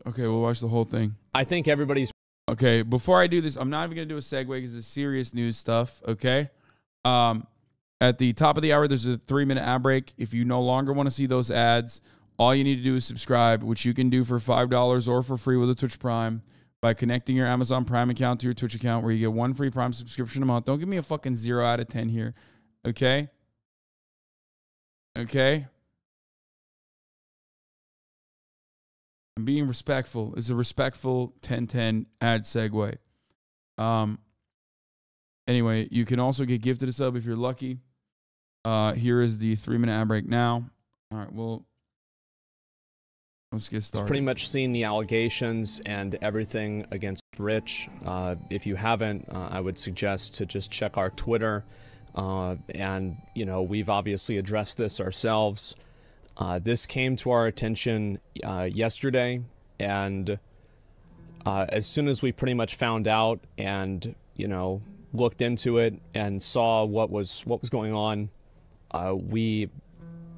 Okay, we'll watch the whole thing. I think everybody's... Okay, before I do this, I'm not even going to do a segue because it's serious news stuff, okay? At the top of the hour, there's a 3-minute ad break. If you no longer want to see those ads, all you need to do is subscribe, which you can do for $5 or for free with a Twitch Prime by connecting your Amazon Prime account to your Twitch account where you get 1 free Prime subscription a month. Don't give me a fucking 0 out of 10 here, okay? Okay? I'm being respectful. It's a respectful 10-10 ad segue. Anyway, you can also get gifted a sub if you're lucky. Here is the 3-minute ad break now. All right, well, let's get started. It's pretty much seen the allegations and everything against Rich. If you haven't, I would suggest to just check our Twitter. And, you know, we've obviously addressed this ourselves. This came to our attention yesterday, and as soon as we pretty much found out and, you know, looked into it and saw what was going on, we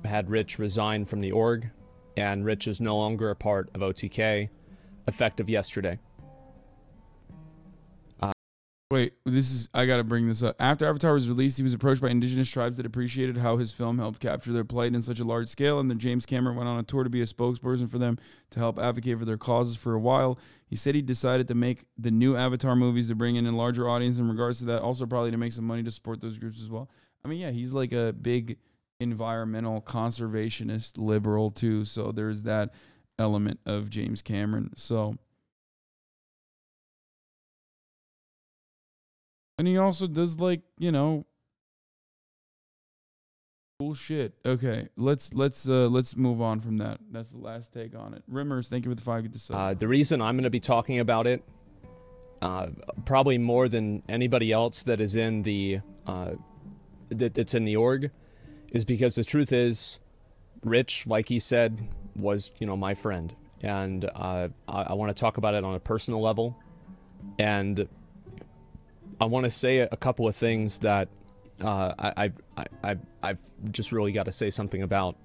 had Rich resign from the org, and Rich is no longer a part of OTK, effective yesterday. Wait, I gotta bring this up. After Avatar was released, he was approached by indigenous tribes that appreciated how his film helped capture their plight in such a large scale, and then James Cameron went on a tour to be a spokesperson for them to help advocate for their causes for a while. He said he decided to make the new Avatar movies to bring in a larger audience in regards to that, also probably to make some money to support those groups as well. I mean, yeah, he's like a big environmental conservationist liberal too, so there's that element of James Cameron. So... And he also does, like, you know, cool shit. Okay, let's move on from that. That's the last take on it. Rimmers, thank you for the 5 gift subs. The reason I'm going to be talking about it, probably more than anybody else that is in the that's in the org, is because the truth is, Rich, like he said, was, you know, my friend, and I want to talk about it on a personal level, and I want to say a couple of things that I've just really got to say something about.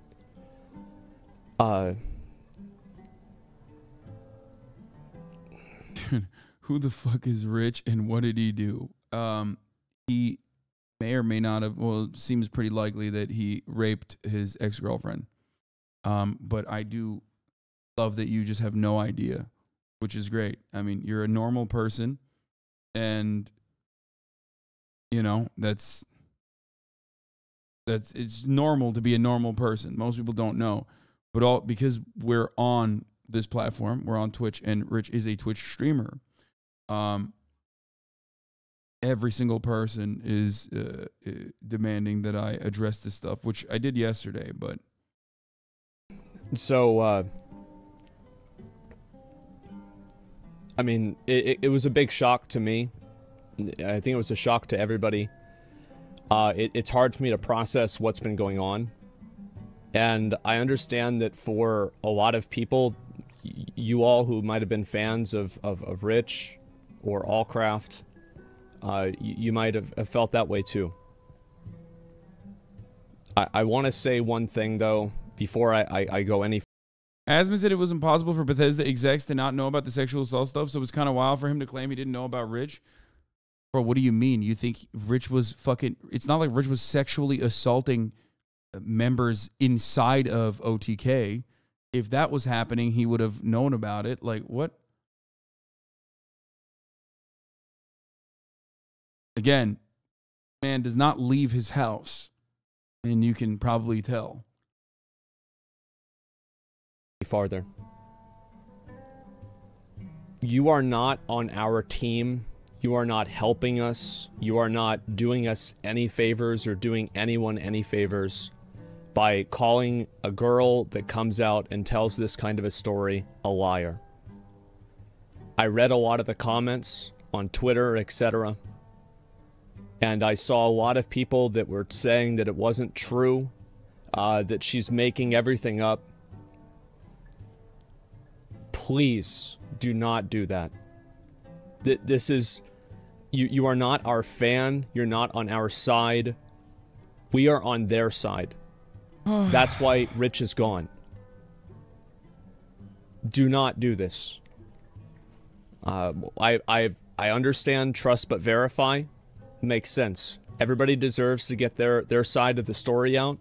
Who the fuck is Rich and what did he do? He may or may not have, well, it seems pretty likely that he raped his ex-girlfriend. But I do love that you just have no idea, which is great. I mean, you're a normal person, and... You know, it's normal to be a normal person. Most people don't know, but because we're on this platform, we're on Twitch, and Rich is a Twitch streamer. Every single person is demanding that I address this stuff, which I did yesterday. But so, I mean, it was a big shock to me. I think it was a shock to everybody. It's hard for me to process what's been going on. And I understand that for a lot of people, you all who might have been fans of Rich or Allcraft, you might have felt that way too. I want to say one thing, though, before I go any further. Asman said it was impossible for Bethesda execs to not know about the sexual assault stuff, so it was kind of wild for him to claim he didn't know about Rich. Bro, what do you mean? You think Rich was fucking... It's not like Rich was sexually assaulting members inside of OTK. If that was happening, he would have known about it. Like, what? Again, man does not leave his house. And you can probably tell. Farther. You are not on our team. You are not helping us. You are not doing us any favors or doing anyone any favors by calling a girl that comes out and tells this kind of a story a liar. I read a lot of the comments on Twitter, etc. And I saw a lot of people that were saying that it wasn't true, that she's making everything up. Please do not do that. This is... You are not our fan. You're not on our side. We are on their side. That's why Rich is gone. Do not do this. I understand trust but verify. Makes sense. Everybody deserves to get their side of the story out.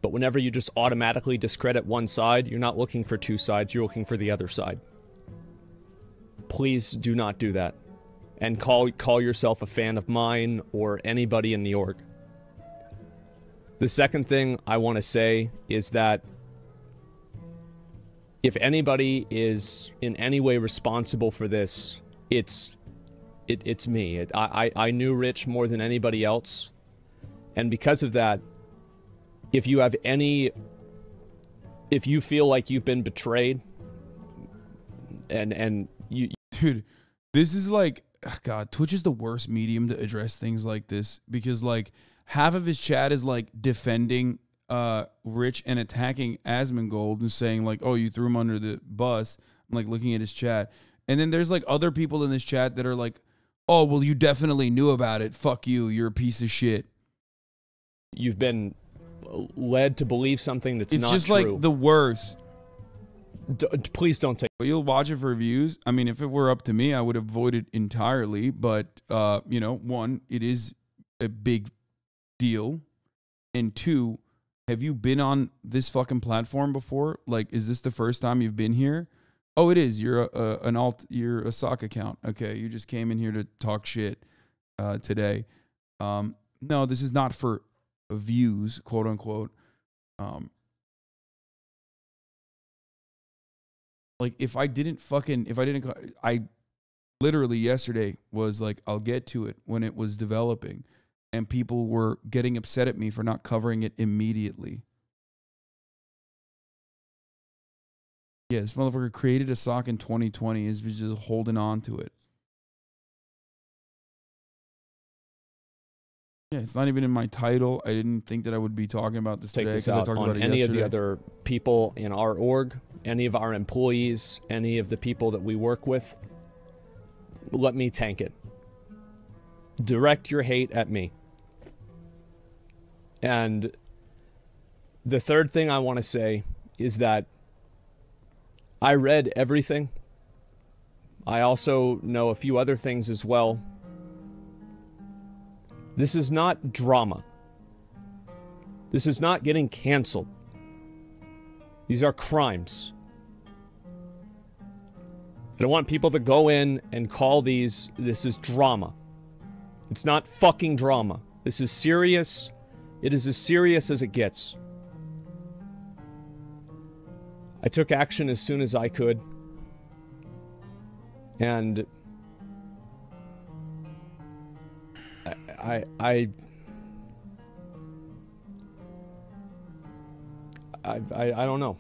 But whenever you just automatically discredit one side, you're not looking for two sides, you're looking for the other side. Please do not do that. And call yourself a fan of mine or anybody in the org. The second thing I want to say is that if anybody is in any way responsible for this, it's me. I knew Rich more than anybody else. And because of that, if you feel like you've been betrayed and you... Dude, this is like, God, Twitch is the worst medium to address things like this because like half of his chat is like defending Rich and attacking Asmongold and saying like, oh, you threw him under the bus. I'm like looking at his chat. And then there's like other people in this chat that are like, oh, well, you definitely knew about it. Fuck you. You're a piece of shit. You've been led to believe something that's not true. It's just like the worst. Please don't take... You'll watch it for views. I mean, if it were up to me, I would avoid it entirely. But, you know, one, it is a big deal. And two, have you been on this fucking platform before? Like, is this the first time you've been here? Oh, it is. You're you're a sock account. Okay, you just came in here to talk shit today. No, this is not for views, quote unquote. Like I literally yesterday was like, I'll get to it when it was developing and people were getting upset at me for not covering it immediately. Yeah, this motherfucker created a sock in 2020, is just holding on to it. Yeah, it's not even in my title. I didn't think that I would be talking about this today because I talked about it yesterday. Any of the other people in our org, any of our employees, any of the people that we work with, let me tank it. Direct your hate at me. And the third thing I want to say is that I read everything. I also know a few other things as well. This is not drama. This is not getting canceled. These are crimes. I don't want people to go in and call this is drama. It's not fucking drama. This is serious. It is as serious as it gets. I took action as soon as I could. And I don't know.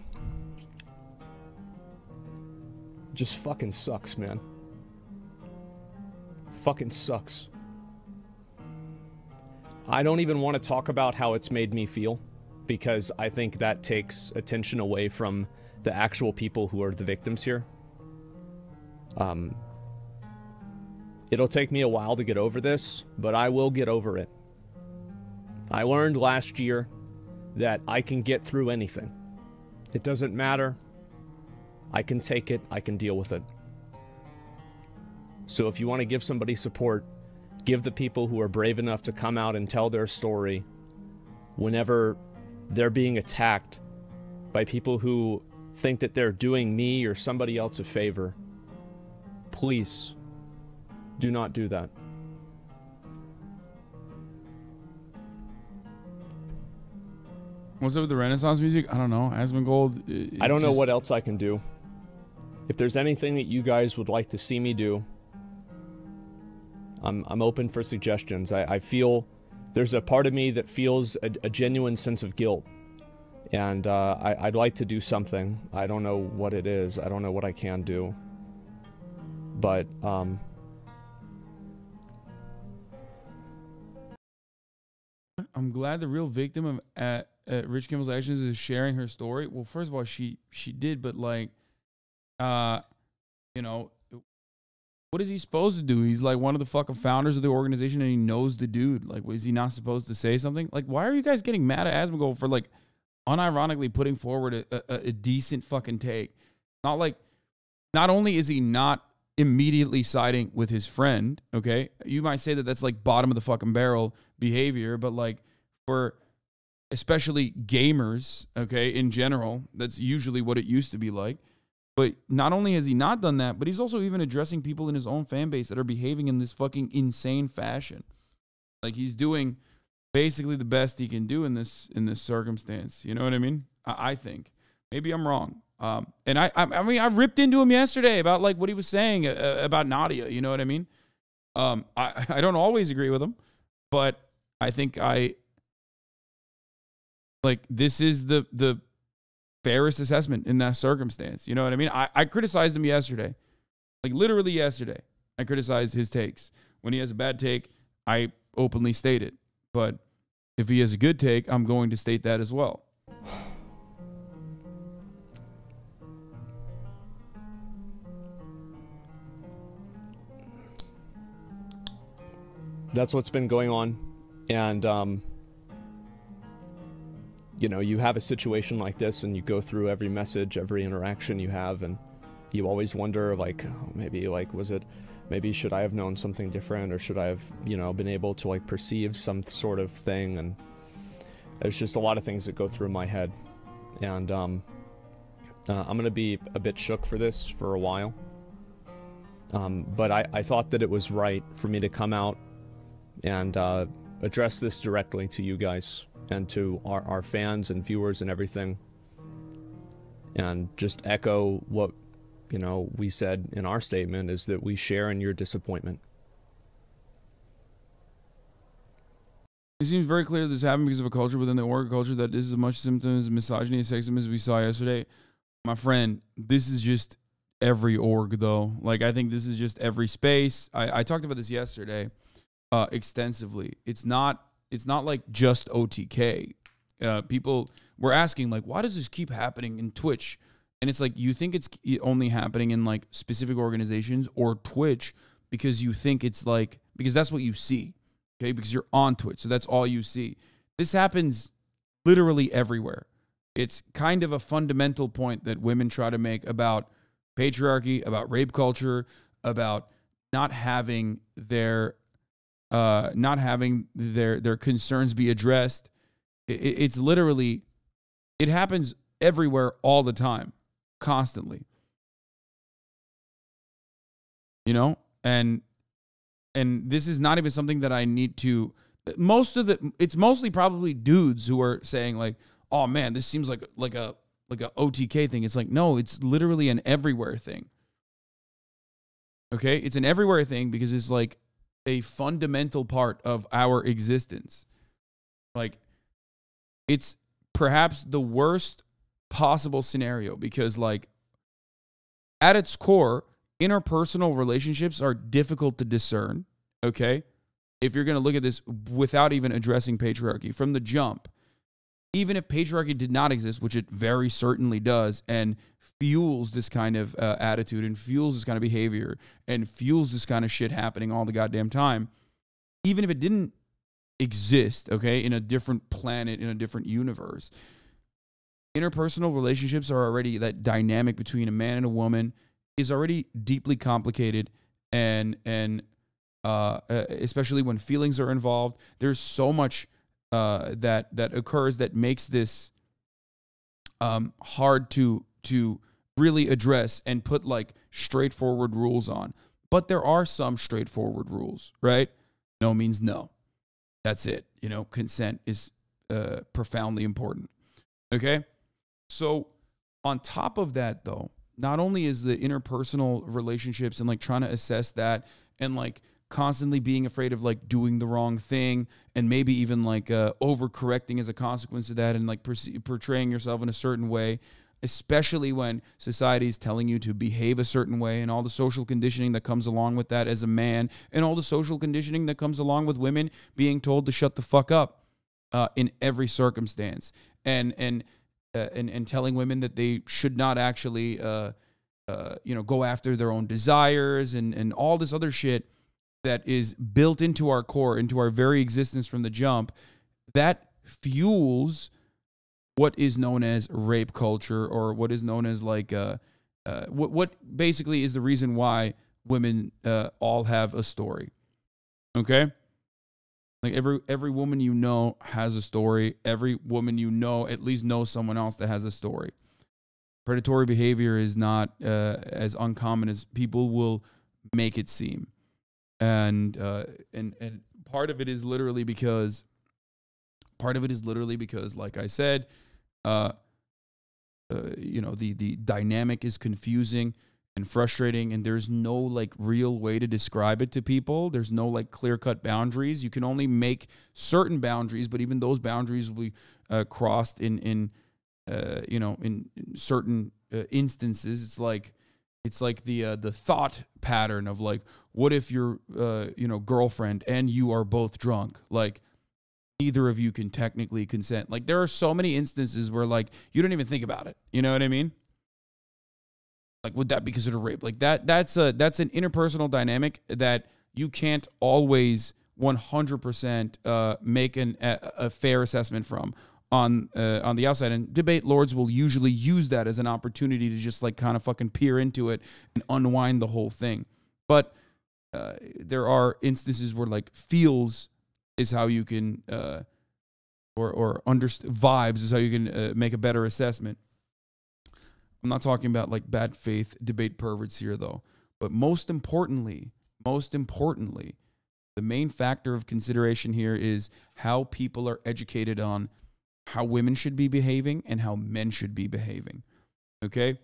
Just fucking sucks, man. Fucking sucks. I don't even want to talk about how it's made me feel, because I think that takes attention away from the actual people who are the victims here. It'll take me a while to get over this, but I will get over it. I learned last year that I can get through anything. It doesn't matter. I can take it. I can deal with it. So if you want to give somebody support, give the people who are brave enough to come out and tell their story whenever they're being attacked by people who think that they're doing me or somebody else a favor. Please do not do that. What's up with the Renaissance music? I don't know. Asmongold. I don't know what else I can do. If there's anything that you guys would like to see me do, I'm open for suggestions. I feel there's a part of me that feels a genuine sense of guilt. And I'd like to do something. I don't know what it is. I don't know what I can do. But, I'm glad the real victim of Rich Kimball's actions is sharing her story. Well, first of all, she did, but like, you know, what is he supposed to do? He's like one of the fucking founders of the organization and he knows the dude. Like, is he not supposed to say something? Like, why are you guys getting mad at Asmongold for like unironically putting forward a decent fucking take? Not like not only is he not immediately siding with his friend, okay, you might say that that's like bottom of the fucking barrel behavior, but like for especially gamers, okay, in general, that's usually what it used to be like. But not only has he not done that, but he's also even addressing people in his own fan base that are behaving in this fucking insane fashion. Like he's doing basically the best he can do in this circumstance. You know what I mean? I think. Maybe I'm wrong. And I mean, I ripped into him yesterday about like what he was saying about Nadia. You know what I mean? I don't always agree with him, but I think this is the fairest assessment in that circumstance. You know what I mean? I criticized him yesterday. Like literally yesterday. I criticized his takes. When he has a bad take, I openly state it. But if he has a good take, I'm going to state that as well. That's what's been going on. And, you know, you have a situation like this and you go through every message, every interaction you have, and you always wonder, like, maybe, like, maybe should I have known something different, or should I have, you know, been able to, like, perceive some sort of thing? And there's just a lot of things that go through my head. And, I'm going to be a bit shook for this for a while. But I thought that it was right for me to come out and address this directly to you guys and to our fans and viewers and everything, and just echo what, you know, we said in our statement, is that we share in your disappointment. It seems very clear this happened because of a culture within the org culture that is as much symptoms of misogyny and sexism as we saw yesterday. My friend, this is just every org, though. Like, I think this is just every space. I talked about this yesterday extensively. It's not like just OTK. People were asking, like, why does this keep happening in Twitch? And it's like, you think it's only happening in like specific organizations or Twitch because you think it's like, because that's what you see, okay? Because you're on Twitch, so that's all you see. This happens literally everywhere. It's kind of a fundamental point that women try to make about patriarchy, about rape culture, about not having their concerns be addressed. It's literally, it happens everywhere all the time, constantly. You know, and this is not even something that I need to. It's mostly probably dudes who are saying like, "Oh man, this seems like a OTK thing." It's like, no, it's literally an everywhere thing. Okay, it's an everywhere thing because it's like a fundamental part of our existence. Like, it's perhaps the worst possible scenario because, like, at its core, interpersonal relationships are difficult to discern, okay? If you're going to look at this without even addressing patriarchy from the jump, even if patriarchy did not exist, which it very certainly does, and fuels this kind of attitude and fuels this kind of behavior and fuels this kind of shit happening all the goddamn time, even if it didn't exist, okay, in a different planet, in a different universe, interpersonal relationships are already, that dynamic between a man and a woman is already deeply complicated, and especially when feelings are involved, there's so much that occurs that makes this hard to really address and put like straightforward rules on. But there are some straightforward rules, right? No means no. That's it. You know, consent is profoundly important. Okay? So on top of that, though, not only is the interpersonal relationships and like trying to assess that and like constantly being afraid of like doing the wrong thing and maybe even like overcorrecting as a consequence of that and like portraying yourself in a certain way, especially when society is telling you to behave a certain way and all the social conditioning that comes along with that as a man and all the social conditioning that comes along with women being told to shut the fuck up in every circumstance and telling women that they should not actually go after their own desires and all this other shit that is built into our core, into our very existence from the jump, that fuels what is known as rape culture, or what is known as like what basically is the reason why women all have a story. Okay? Like every woman you know has a story. Every woman you know at least knows someone else that has a story. Predatory behavior is not as uncommon as people will make it seem. And part of it is literally because like I said, the dynamic is confusing and frustrating, and there's no like real way to describe it to people. There's no like clear-cut boundaries. You can only make certain boundaries, but even those boundaries will be crossed in certain instances. It's like the thought pattern of like, what if your girlfriend and you are both drunk? Like, neither of you can technically consent. Like, there are so many instances where like you don't even think about it. You know what I mean? Like, would that be considered rape? Like that's an interpersonal dynamic that you can't always 100% make a fair assessment from on the outside. And debate lords will usually use that as an opportunity to just like kind of fucking peer into it and unwind the whole thing. But there are instances where like feels is how you can or vibes is how you can make a better assessment. I'm not talking about like bad faith debate perverts here though. But most importantly, the main factor of consideration here is how people are educated on how women should be behaving and how men should be behaving. Okay?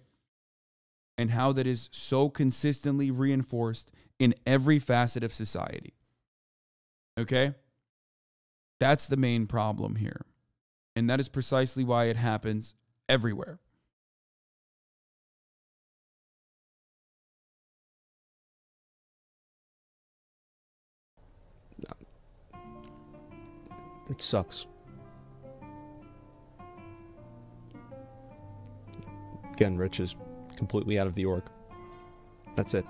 And how that is so consistently reinforced in every facet of society. Okay? That's the main problem here. And that is precisely why it happens everywhere. It sucks. Again, Rich is completely out of the org. That's it.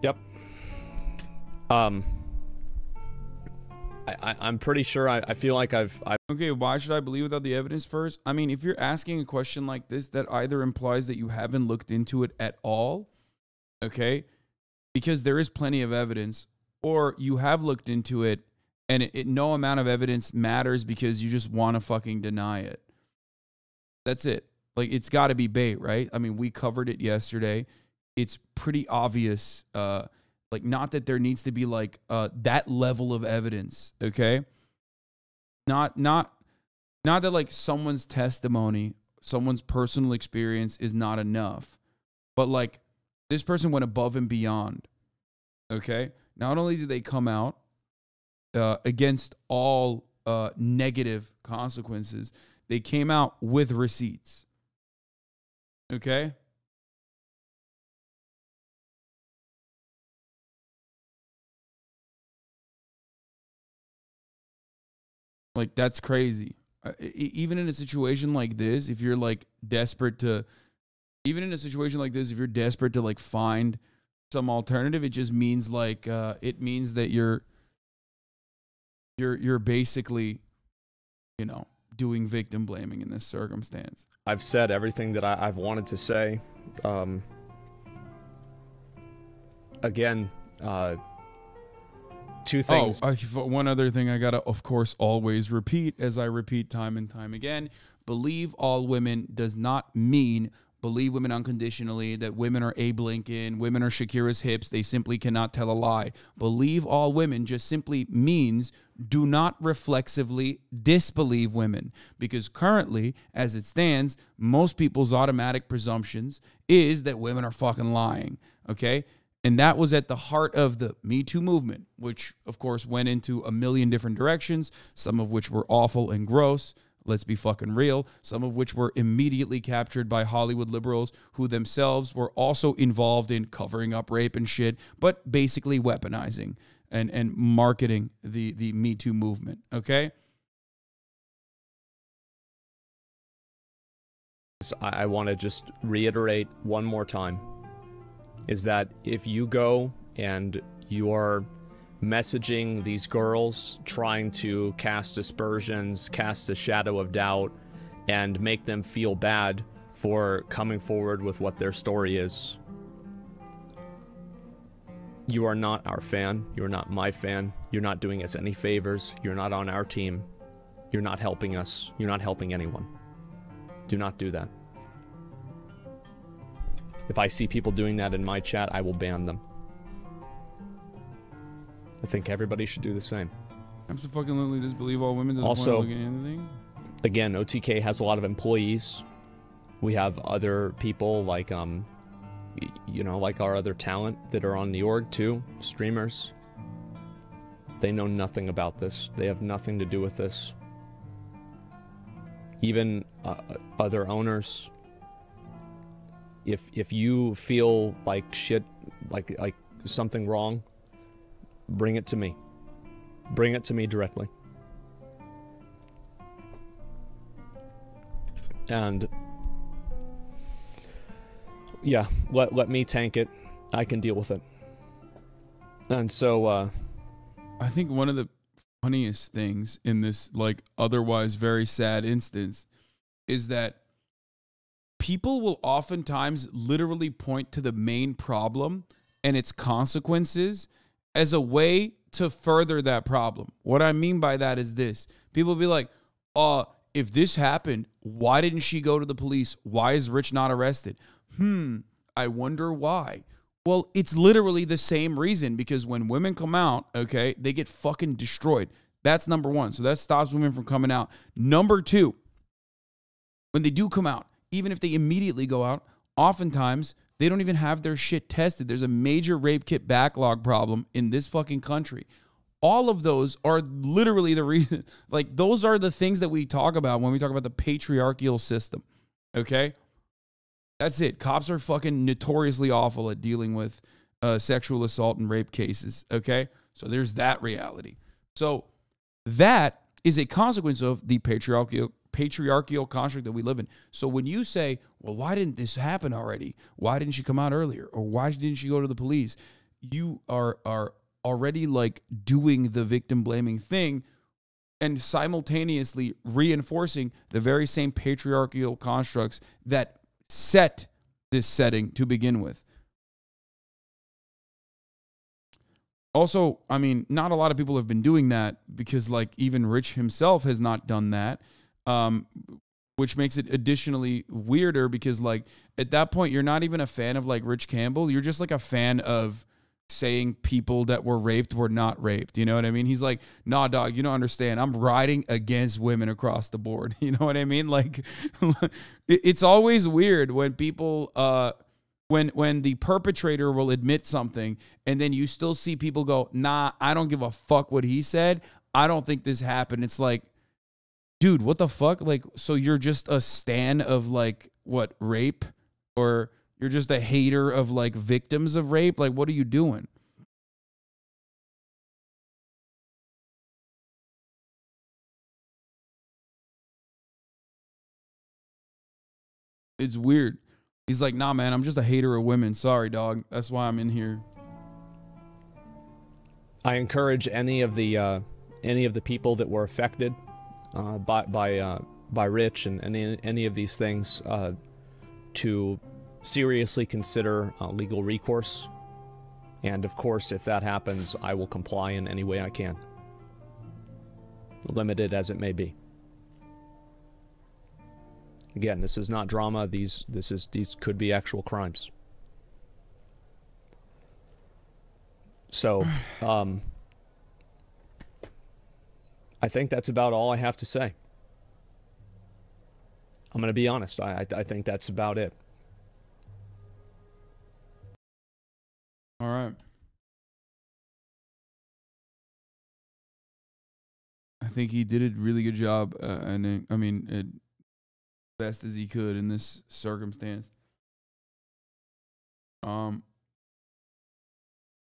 Yep. I'm pretty sure I feel like I've Okay, why should I believe without the evidence first? I mean, if you're asking a question like this, that either implies that you haven't looked into it at all, okay, because there is plenty of evidence, or you have looked into it and no amount of evidence matters because you just want to fucking deny it. That's it. Like, it's got to be bait, right? I mean, we covered it yesterday. It's pretty obvious, like, not that there needs to be like that level of evidence, okay? Not that like someone's testimony, someone's personal experience is not enough, but like this person went above and beyond, okay? Not only did they come out against all negative consequences, they came out with receipts, okay? Like, that's crazy. Even in a situation like this, if you're like desperate to, like find some alternative, it just means like, it means that you're basically, doing victim blaming in this circumstance. I've said everything that I've wanted to say. Again, two things. One other thing I gotta, of course, always repeat, as I repeat time and time again: believe all women does not mean believe women unconditionally, that women are Abe Lincoln, women are Shakira's hips, they simply cannot tell a lie. Believe all women just simply means do not reflexively disbelieve women, because currently, as it stands, most people's automatic presumptions is that women are fucking lying, okay? And that was at the heart of the Me Too movement, which, of course, went into a million different directions, some of which were awful and gross. Let's be fucking real. Some of which were immediately captured by Hollywood liberals who themselves were also involved in covering up rape and shit, but basically weaponizing and marketing the Me Too movement, okay? I want to just reiterate one more time, is that if you go and you are messaging these girls, trying to cast aspersions, cast a shadow of doubt, and make them feel bad for coming forward with what their story is. You are not our fan. You're not my fan. You're not doing us any favors. You're not on our team. You're not helping us. You're not helping anyone. Do not do that. If I see people doing that in my chat, I will ban them. I think everybody should do the same. Absolutely disbelieve all women to the Also, point of looking into things. Again, OTK has a lot of employees. We have other people like, you know, like our other talent that are on the org too, streamers. They know nothing about this. They have nothing to do with this. Even other owners. If you feel like shit, like something wrong, bring it to me. Bring it to me directly. And yeah, let me tank it. I can deal with it. And so I think one of the funniest things in this like otherwise very sad instance is that people will oftentimes literally point to the main problem and its consequences as a way to further that problem. What I mean by that is this. People will be like, if this happened, why didn't she go to the police? Why is Rich not arrested? I wonder why. Well, it's literally the same reason, because when women come out, okay, they get fucking destroyed. That's number one. So that stops women from coming out. Number two, when they do come out, even if they immediately go out, oftentimes they don't even have their shit tested. There's a major rape kit backlog problem in this fucking country. All of those are literally the reason, like those are the things that we talk about when we talk about the patriarchal system, okay? That's it. Cops are fucking notoriously awful at dealing with sexual assault and rape cases, okay? So there's that reality. So that is a consequence of the patriarchal construct that we live in. So when you say, well, why didn't this happen already? Why didn't she come out earlier? Or why didn't she go to the police? You are already like doing the victim blaming thing and simultaneously reinforcing the very same patriarchal constructs that set this setting to begin with. Also, I mean, not a lot of people have been doing that because like even Rich himself has not done that, which makes it additionally weirder because like at that point, you're not even a fan of like Rich Campbell. You're just like a fan of saying people that were raped were not raped. You know what I mean? He's like, nah, dog, you don't understand. I'm riding against women across the board. You know what I mean? Like, it's always weird when people, when the perpetrator will admit something and then you still see people go, nah, I don't give a fuck what he said. I don't think this happened. It's like, dude, what the fuck? Like, so you're just a stan of like, what, rape? Or you're just a hater of like victims of rape? Like, what are you doing? It's weird. He's like, nah, man, I'm just a hater of women. Sorry, dog. That's why I'm in here. I encourage any of the people that were affected by Rich and any of these things to seriously consider legal recourse. And of course, if that happens, I will comply in any way I can, limited as it may be. Again, this is not drama. These could be actual crimes. So, I think that's about all I have to say. I'm going to be honest. I think that's about it. All right. I think he did a really good job, and I mean, best as he could in this circumstance.